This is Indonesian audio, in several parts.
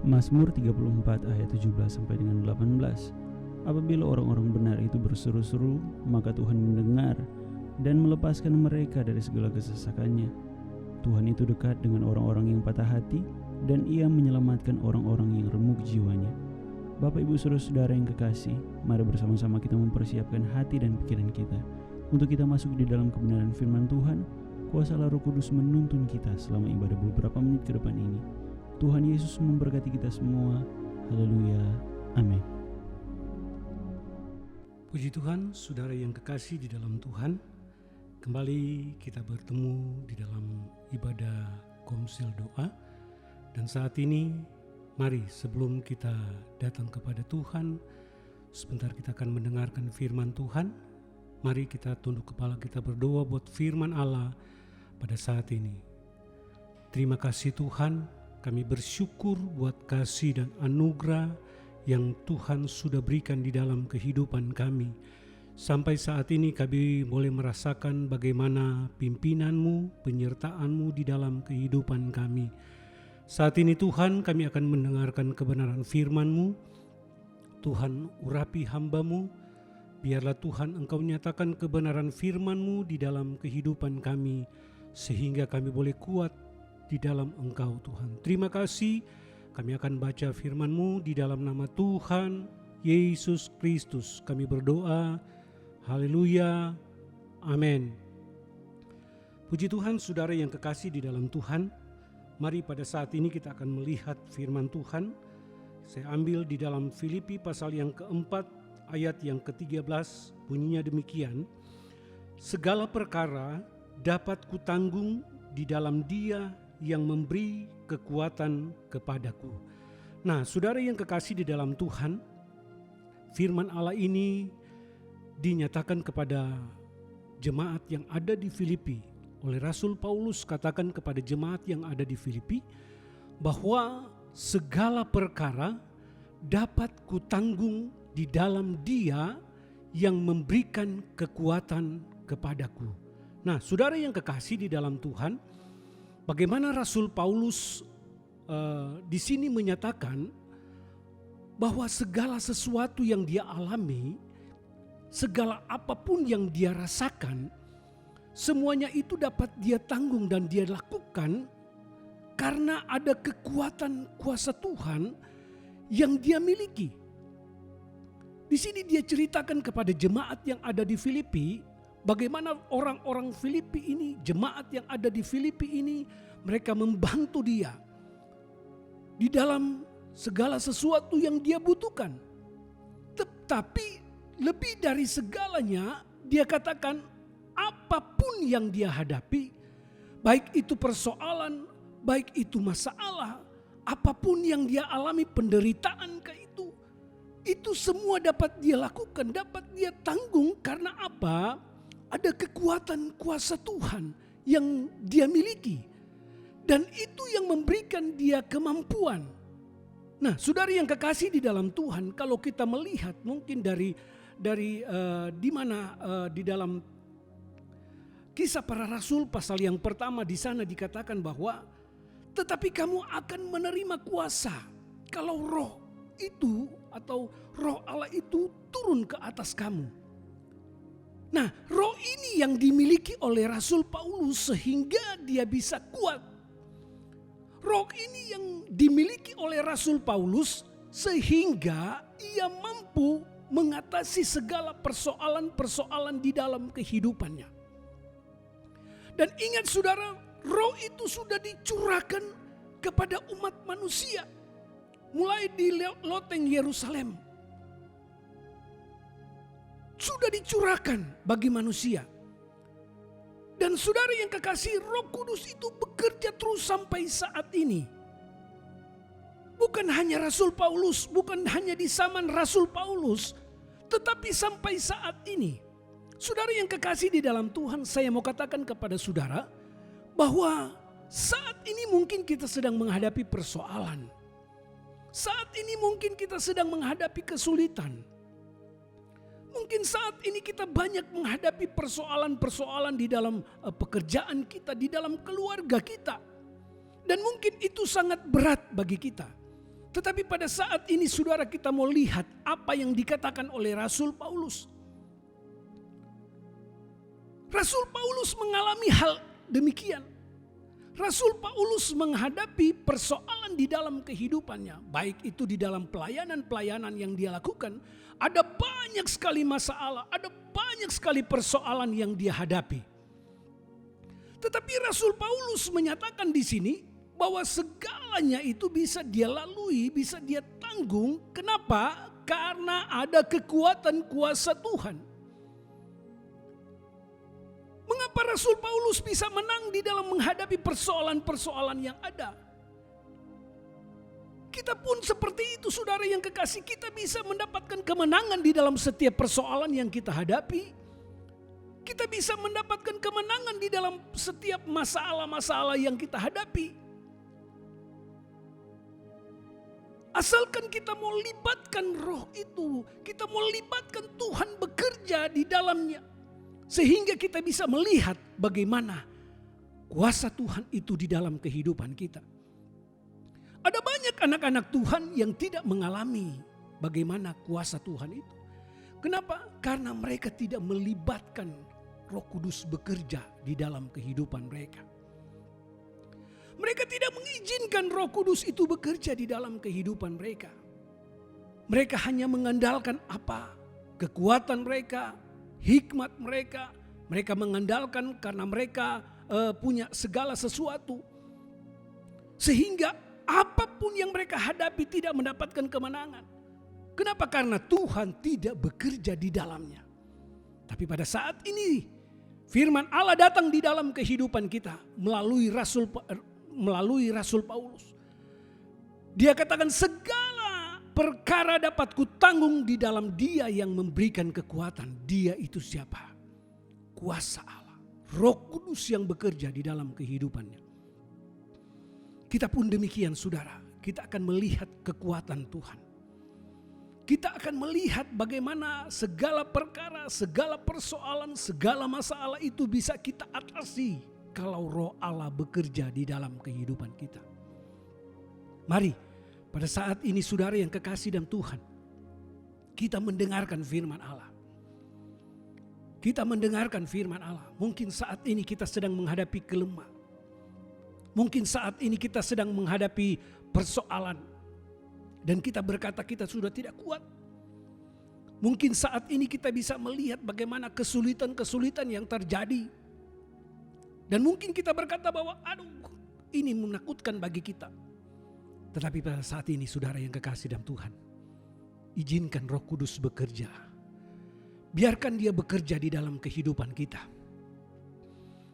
Mazmur 34 ayat 17 sampai dengan 18. Apabila orang-orang benar itu berseru-seru, maka Tuhan mendengar dan melepaskan mereka dari segala kesesakannya. Tuhan itu dekat dengan orang-orang yang patah hati, dan Ia menyelamatkan orang-orang yang remuk jiwanya. Bapak, Ibu, Saudara-saudara yang kekasih, mari bersama-sama kita mempersiapkan hati dan pikiran kita untuk kita masuk di dalam kebenaran firman Tuhan. Kuasa Roh Kudus menuntun kita selama ibadah beberapa menit ke depan ini. Tuhan Yesus memberkati kita semua. Haleluya. Amin. Puji Tuhan, saudara yang kekasih di dalam Tuhan. Kembali kita bertemu di dalam ibadah Komsel Doa. Dan saat ini, mari sebelum kita datang kepada Tuhan, sebentar kita akan mendengarkan firman Tuhan. Mari kita tunduk kepala, kita berdoa buat firman Allah pada saat ini. Terima kasih Tuhan, kami bersyukur buat kasih dan anugerah yang Tuhan sudah berikan di dalam kehidupan kami. Sampai saat ini kami boleh merasakan bagaimana pimpinan-Mu, penyertaan-Mu di dalam kehidupan kami. Saat ini Tuhan, kami akan mendengarkan kebenaran firman-Mu. Tuhan, urapi hamba-Mu. Biarlah Tuhan Engkau nyatakan kebenaran firman-Mu di dalam kehidupan kami, sehingga kami boleh kuat di dalam Engkau Tuhan. Terima kasih, kami akan baca firman-Mu di dalam nama Tuhan Yesus Kristus. Kami berdoa, haleluya, amin. Puji Tuhan, saudara yang kekasih di dalam Tuhan. Mari pada saat ini kita akan melihat firman Tuhan. Saya ambil di dalam Filipi pasal yang keempat ayat yang ke-13, bunyinya demikian. Segala perkara dapat kutanggung di dalam Dia yang memberi kekuatan kepadaku. Nah, saudara yang kekasih di dalam Tuhan, firman Allah ini dinyatakan kepada jemaat yang ada di Filipi. Oleh Rasul Paulus katakan kepada jemaat yang ada di Filipi bahwa segala perkara dapat kutanggung di dalam Dia yang memberikan kekuatan kepadaku. Nah, saudara yang kekasih di dalam Tuhan, bagaimana Rasul Paulus di sini menyatakan bahwa segala sesuatu yang dia alami, segala apapun yang dia rasakan, semuanya itu dapat dia tanggung dan dia lakukan karena ada kekuatan kuasa Tuhan yang dia miliki. Di sini dia ceritakan kepada jemaat yang ada di Filipi, bagaimana orang-orang Filipi ini, jemaat yang ada di Filipi ini, mereka membantu dia di dalam segala sesuatu yang dia butuhkan. Tetapi lebih dari segalanya, dia katakan apapun yang dia hadapi, baik itu persoalan, baik itu masalah, apapun yang dia alami, penderitaan itu semua dapat dia lakukan, dapat dia tanggung karena apa? Ada kekuatan kuasa Tuhan yang dia miliki. Dan itu yang memberikan dia kemampuan. Nah, saudari yang kekasih di dalam Tuhan, kalau kita melihat mungkin dari di mana di dalam Kisah Para Rasul pasal yang pertama, di sana dikatakan bahwa tetapi kamu akan menerima kuasa kalau roh itu atau roh Allah itu turun ke atas kamu. Nah, roh ini yang dimiliki oleh Rasul Paulus sehingga dia bisa kuat. Roh ini yang dimiliki oleh Rasul Paulus sehingga ia mampu mengatasi segala persoalan-persoalan di dalam kehidupannya. Dan ingat saudara, roh itu sudah dicurahkan kepada umat manusia. Mulai di loteng Yerusalem. Sudah dicurahkan bagi manusia. Dan saudara yang kekasih, Roh Kudus itu bekerja terus sampai saat ini. Bukan hanya Rasul Paulus, bukan hanya di zaman Rasul Paulus, tetapi sampai saat ini. Saudara yang kekasih di dalam Tuhan, saya mau katakan kepada saudara bahwa saat ini mungkin kita sedang menghadapi persoalan. Saat ini mungkin kita sedang menghadapi kesulitan. Mungkin saat ini kita banyak menghadapi persoalan-persoalan di dalam pekerjaan kita, di dalam keluarga kita. Dan mungkin itu sangat berat bagi kita. Tetapi pada saat ini saudara, kita mau lihat apa yang dikatakan oleh Rasul Paulus. Rasul Paulus mengalami hal demikian. Rasul Paulus menghadapi persoalan di dalam kehidupannya, baik itu di dalam pelayanan-pelayanan yang dia lakukan. Ada banyak sekali masalah, ada banyak sekali persoalan yang dia hadapi. Tetapi Rasul Paulus menyatakan di sini bahwa segalanya itu bisa dia lalui, bisa dia tanggung. Kenapa? Karena ada kekuatan kuasa Tuhan. Mengapa Rasul Paulus bisa menang di dalam menghadapi persoalan-persoalan yang ada? Kita pun seperti itu saudara yang kekasih, kita bisa mendapatkan kemenangan di dalam setiap persoalan yang kita hadapi. Kita bisa mendapatkan kemenangan di dalam setiap masalah-masalah yang kita hadapi. Asalkan kita mau libatkan roh itu, kita mau libatkan Tuhan bekerja di dalamnya. Sehingga kita bisa melihat bagaimana kuasa Tuhan itu di dalam kehidupan kita. Ada banyak anak-anak Tuhan yang tidak mengalami bagaimana kuasa Tuhan itu. Kenapa? Karena mereka tidak melibatkan Roh Kudus bekerja di dalam kehidupan mereka. Mereka tidak mengizinkan Roh Kudus itu bekerja di dalam kehidupan mereka. Mereka hanya mengandalkan apa? Kekuatan mereka, hikmat mereka. Mereka mengandalkan karena mereka punya segala sesuatu. Sehingga apapun yang mereka hadapi tidak mendapatkan kemenangan. Kenapa? Karena Tuhan tidak bekerja di dalamnya. Tapi pada saat ini firman Allah datang di dalam kehidupan kita melalui Rasul Paulus. Dia katakan segala perkara dapat kutanggung di dalam Dia yang memberikan kekuatan. Dia itu siapa? Kuasa Allah, Roh Kudus yang bekerja di dalam kehidupannya. Kita pun demikian saudara, kita akan melihat kekuatan Tuhan. Kita akan melihat bagaimana segala perkara, segala persoalan, segala masalah itu bisa kita atasi kalau Roh Allah bekerja di dalam kehidupan kita. Mari pada saat ini saudara yang kekasih dalam Tuhan, kita mendengarkan firman Allah. Kita mendengarkan firman Allah. Mungkin saat ini kita sedang menghadapi kelemahan. Mungkin saat ini kita sedang menghadapi persoalan. Dan kita berkata kita sudah tidak kuat. Mungkin saat ini kita bisa melihat bagaimana kesulitan-kesulitan yang terjadi. Dan mungkin kita berkata bahwa aduh ini menakutkan bagi kita. Tetapi pada saat ini saudara yang kekasih dalam Tuhan, izinkan Roh Kudus bekerja. Biarkan Dia bekerja di dalam kehidupan kita.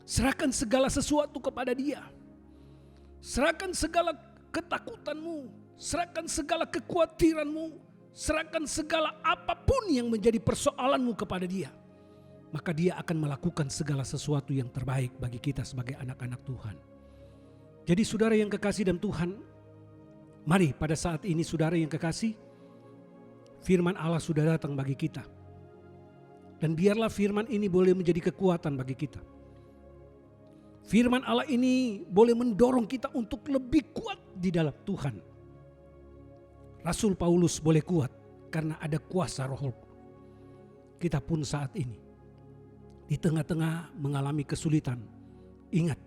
Serahkan segala sesuatu kepada Dia. Serahkan segala ketakutanmu, serahkan segala kekhawatiranmu, serahkan segala apapun yang menjadi persoalanmu kepada Dia. Maka Dia akan melakukan segala sesuatu yang terbaik bagi kita sebagai anak-anak Tuhan. Jadi saudara yang kekasih dalam Tuhan, mari pada saat ini saudara yang kekasih, firman Allah sudah datang bagi kita. Dan biarlah firman ini boleh menjadi kekuatan bagi kita. Firman Allah ini boleh mendorong kita untuk lebih kuat di dalam Tuhan. Rasul Paulus boleh kuat karena ada kuasa Roh. Kita pun saat ini di tengah-tengah mengalami kesulitan, ingat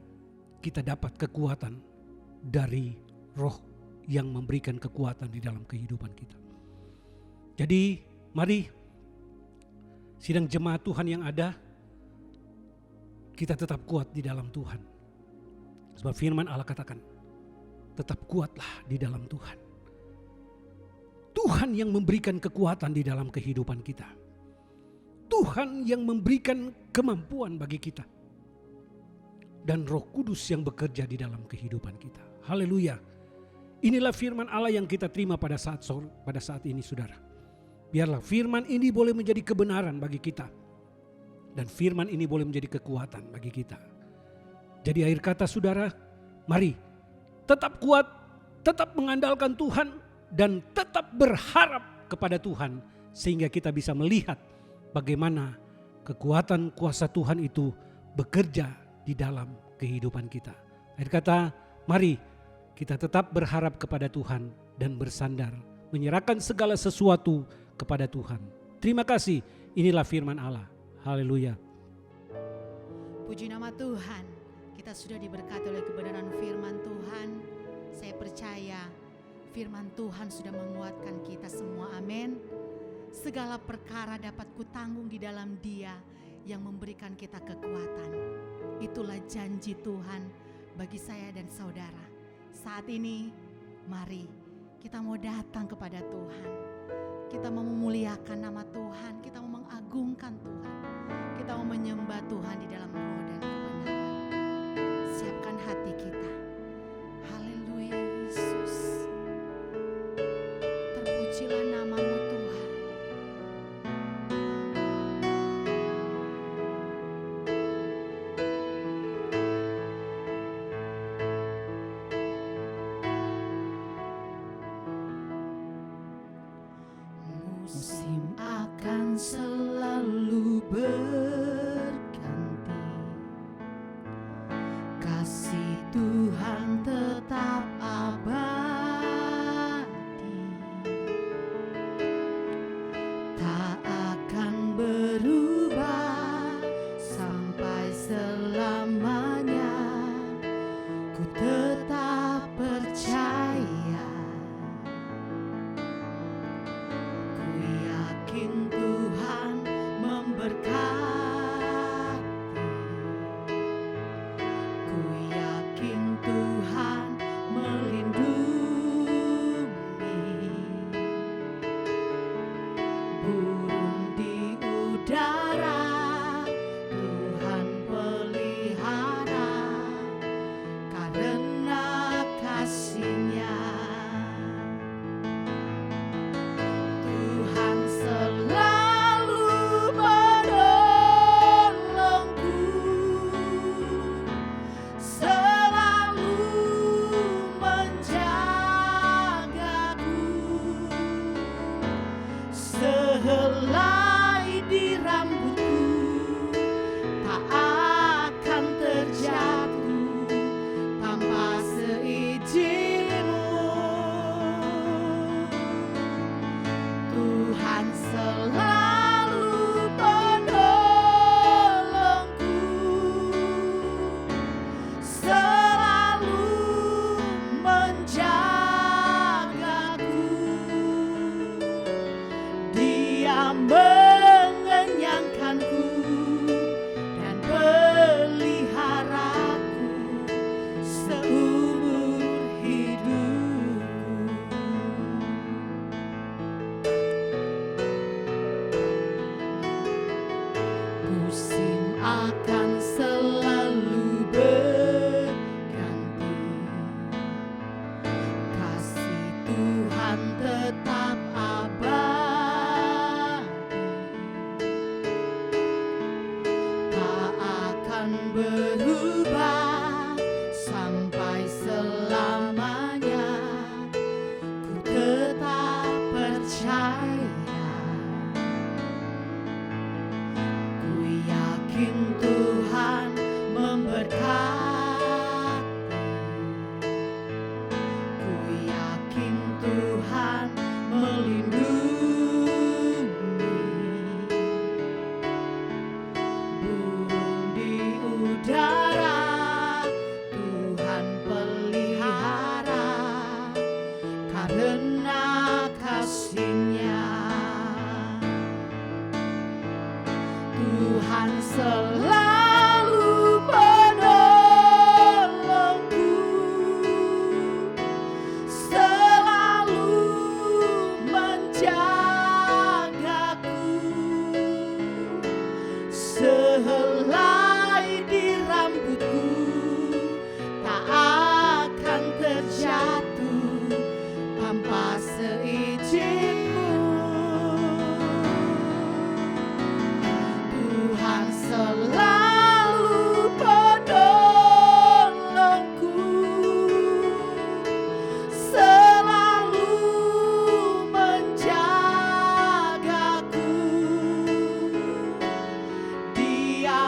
kita dapat kekuatan dari Roh yang memberikan kekuatan di dalam kehidupan kita. Jadi mari sidang jemaat Tuhan yang ada, kita tetap kuat di dalam Tuhan. Sebab firman Allah katakan, tetap kuatlah di dalam Tuhan. Tuhan yang memberikan kekuatan di dalam kehidupan kita. Tuhan yang memberikan kemampuan bagi kita. Dan Roh Kudus yang bekerja di dalam kehidupan kita. Haleluya. Inilah firman Allah yang kita terima pada saat ini saudara. Biarlah firman ini boleh menjadi kebenaran bagi kita. Dan firman ini boleh menjadi kekuatan bagi kita. Jadi akhir kata saudara, mari tetap kuat, tetap mengandalkan Tuhan, dan tetap berharap kepada Tuhan. Sehingga kita bisa melihat bagaimana kekuatan kuasa Tuhan itu bekerja di dalam kehidupan kita. Akhir kata, mari kita tetap berharap kepada Tuhan dan bersandar, menyerahkan segala sesuatu kepada Tuhan. Terima kasih, inilah firman Allah. Haleluya. Puji nama Tuhan, kita sudah diberkati oleh kebenaran firman Tuhan. Saya percaya firman Tuhan sudah menguatkan kita semua, amin. Segala perkara dapat kutanggung di dalam Dia yang memberikan kita kekuatan. Itulah janji Tuhan bagi saya dan saudara. Saat ini, mari kita mau datang kepada Tuhan. Kita mau memuliakan nama Tuhan, kita mau mengagungkan Tuhan. Kita mau menyembah Tuhan di dalam roh dan kebenaran. Siapkan hati kita. Haleluya Yesus. Terpujilah namamu Tuhan. Musim akan selalu berganti, kasih Tuhan tetap abadi, tak akan berubah sampai selamanya. Ku tetap percaya, ku yakin Tuhan memberkati, ku yakin Tuhan melindungi. Burung di udara Tuhan pelihara, karena kasih-Nya. Tuhan selalu menolongku, selalu menjagaku. Sehelai di rambutku tak akan terjatuh tanpa seizin-Mu. Tuhan selalu menolongku, selalu menjagaku. Dia mengenyangkanku dan peliharaku seumur hidupku. Musim akan selalu berganti, kasih Tuhan tetap abadi, tak akan berubah sampai selamanya. Ku tetap percaya, ku yakin Tuhan memberkati, ku yakin Tuhan melindungi. Burung di udara Tuhan pelihara, karena kasih-Nya. Tuhan selalu menolongku, selalu menjagaku. Sehelai di rambutku tak akan terjatuh tanpa seizin-Mu. Tuhan selalu menolongku, selalu menjagaku. Dia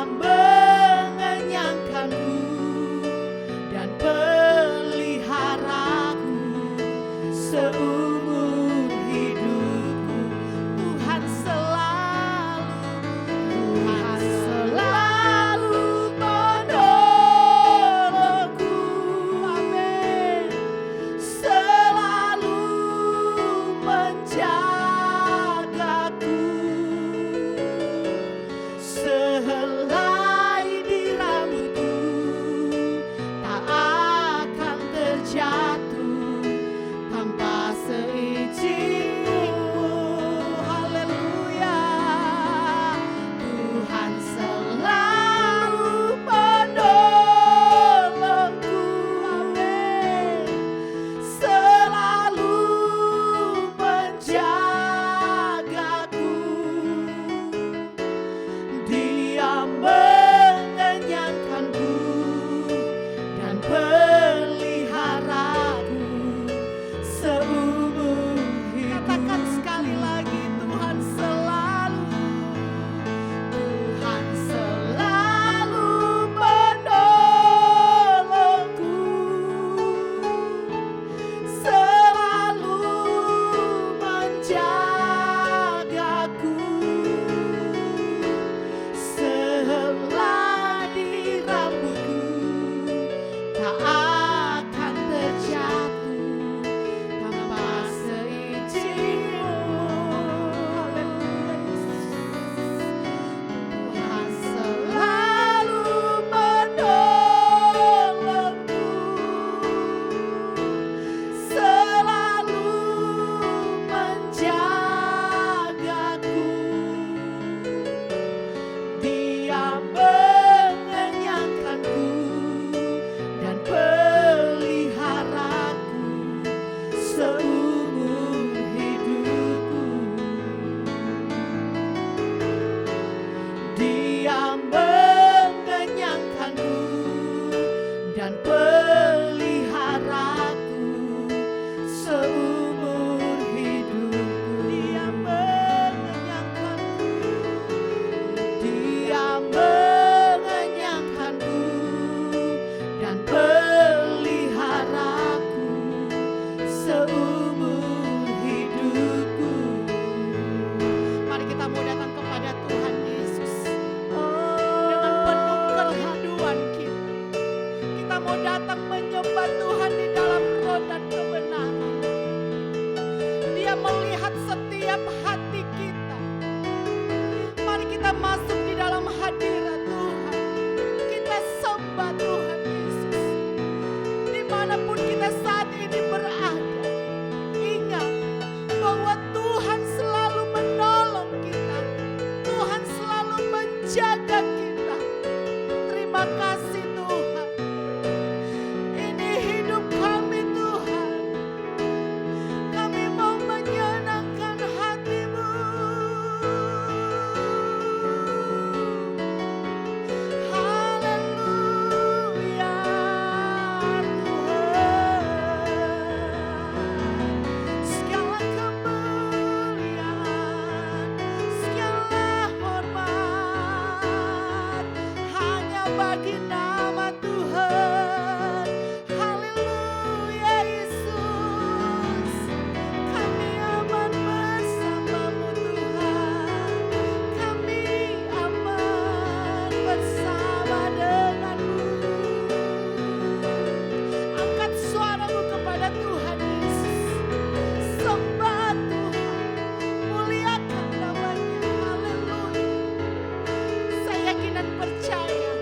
dan peliharaku seumur hidupku. Dia mengenyangkanku, Dia mengenyangkanku dan peliharaku seumur hidupku. Mari kita mau datang kepada Tuhan Yesus dengan penuh kerinduan kita. Kita mau datang menyembah Tuhan di dalam roh dan kebenaran. Dia melihat setiap hati kita. Mari kita masuk di dalam hadirat Tuhan. Kita sembah Tuhan Yesus. Dimanapun kita saat ini berada, ingat bahwa Tuhan selalu menolong kita. Tuhan selalu menjaga kita. Terima kasih Tuhan. Ini hidup kami Tuhan. Kami mau menyenangkan hati-Mu. Haleluya Tuhan. Segala kemuliaan, segala hormat hanya bagi nama Tuhan. Haleluya Yesus. Kami aman bersama-Mu Tuhan. Kami aman bersama dengan-Mu. Angkat suaramu kepada Tuhan Yesus. Sembah Tuhan. Muliakan namanya. Haleluya. Saya yakin dan percaya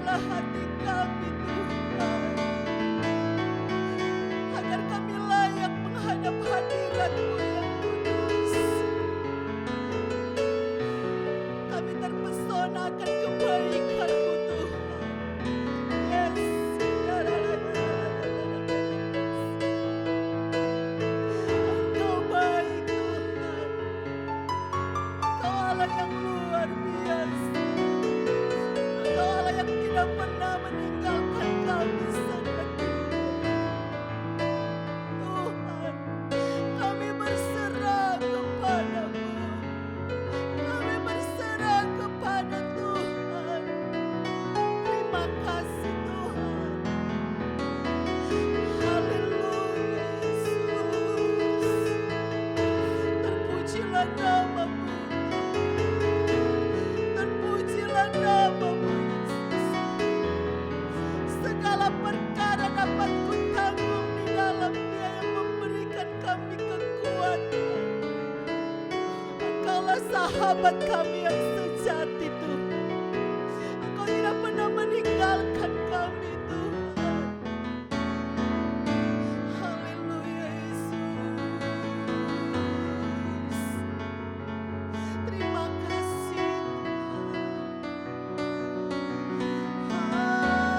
Bukalah hati kami Tuhan, agar kami layak menghadap hadirat-Mu yang kudus. Kami terpesona akan kebaikan-Mu Tuhan. Yes. Engkau baik Tuhan. Engkau Allah yang luar biasa. Engkau Allah yang tidak pernah meninggalkan kami sedikit. Tuhan, kami berserah kepada-Mu. Kami berserah kepada Tuhan. Terima kasih Tuhan. Haleluya Yesus. Terpujilah nama-Mu. Terpujilah nama-Mu Yesus. Segala perkara dapat kutanggung di dalam Dia yang memberikan kami kekuatan. Engkaulah sahabat kami yang sejati Tuhan. Engkau tidak pernah meninggalkan kami Tuhan. Haleluya Yesus. Terima kasih Tuhan. Haleluya.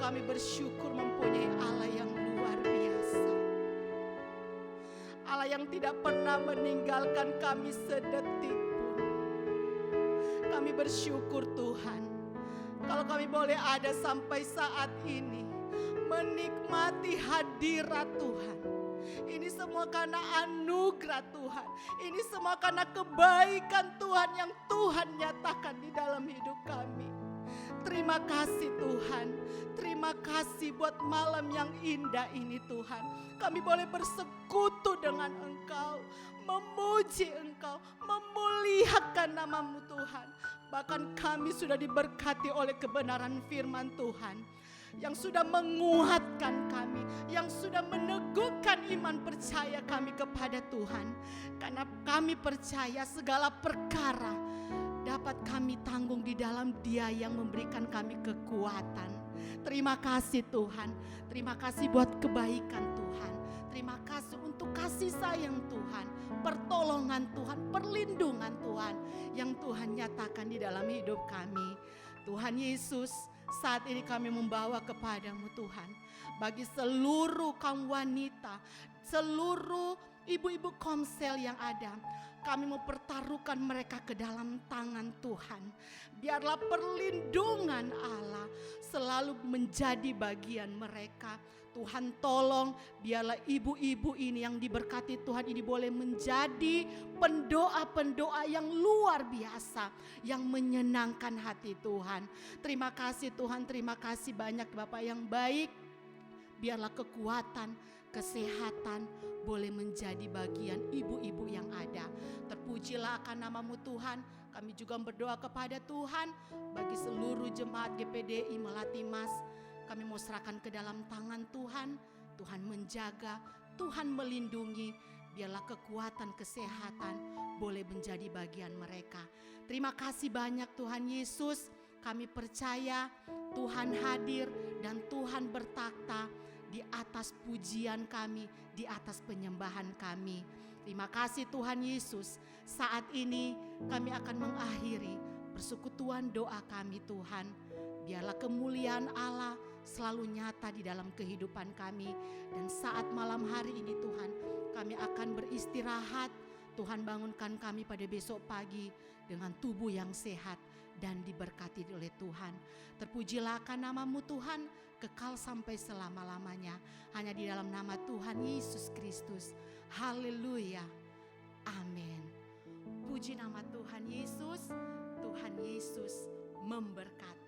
kami bersyukur mempunyai Allah yang luar biasa. Allah yang tidak pernah meninggalkan kami sedetik pun. Kami bersyukur Tuhan, kalau kami boleh ada sampai saat ini menikmati hadirat Tuhan. Ini semua karena anugerah Tuhan. Ini semua karena kebaikan Tuhan yang Tuhan nyatakan di dalam hidup kami. Terima kasih Tuhan. Terima kasih buat malam yang indah ini Tuhan. Kami boleh bersekutu dengan Engkau, memuji Engkau, memuliakan nama-Mu Tuhan. Bahkan kami sudah diberkati oleh kebenaran firman Tuhan yang sudah menguatkan kami, yang sudah meneguhkan iman percaya kami kepada Tuhan. Karena kami percaya segala perkara dapat kami tanggung di dalam Dia yang memberikan kami kekuatan. Terima kasih Tuhan, terima kasih buat kebaikan Tuhan, terima kasih untuk kasih sayang Tuhan, pertolongan Tuhan, perlindungan Tuhan yang Tuhan nyatakan di dalam hidup kami. Tuhan Yesus, saat ini kami membawa kepadamu Tuhan, bagi seluruh kaum wanita, seluruh ibu-ibu komsel yang ada, kami mau pertaruhkan mereka ke dalam tangan Tuhan. Biarlah perlindungan Allah selalu menjadi bagian mereka. Tuhan tolong, biarlah ibu-ibu ini yang diberkati Tuhan ini boleh menjadi pendoa-pendoa yang luar biasa, yang menyenangkan hati Tuhan. Terima kasih Tuhan, terima kasih banyak Bapak yang baik. Biarlah kekuatan, kesehatan boleh menjadi bagian ibu-ibu yang ada. Terpujilah akan nama-Mu Tuhan. Kami juga berdoa kepada Tuhan bagi seluruh jemaat GPDI Melati Mas. Kami mau serahkan ke dalam tangan Tuhan. Tuhan menjaga, Tuhan melindungi. Biarlah kekuatan, kesehatan boleh menjadi bagian mereka. Terima kasih banyak Tuhan Yesus. Kami percaya Tuhan hadir dan Tuhan bertakhta di atas pujian kami, di atas penyembahan kami. Terima kasih Tuhan Yesus. Saat ini kami akan mengakhiri persekutuan doa kami Tuhan. Biarlah kemuliaan Allah selalu nyata di dalam kehidupan kami. Dan saat malam hari ini Tuhan, kami akan beristirahat. Tuhan bangunkan kami pada besok pagi dengan tubuh yang sehat dan diberkati oleh Tuhan. Terpujilah akan nama-Mu Tuhan, kekal sampai selama-lamanya. Hanya di dalam nama Tuhan Yesus Kristus. Haleluya. Amin. Puji nama Tuhan Yesus. Tuhan Yesus memberkati.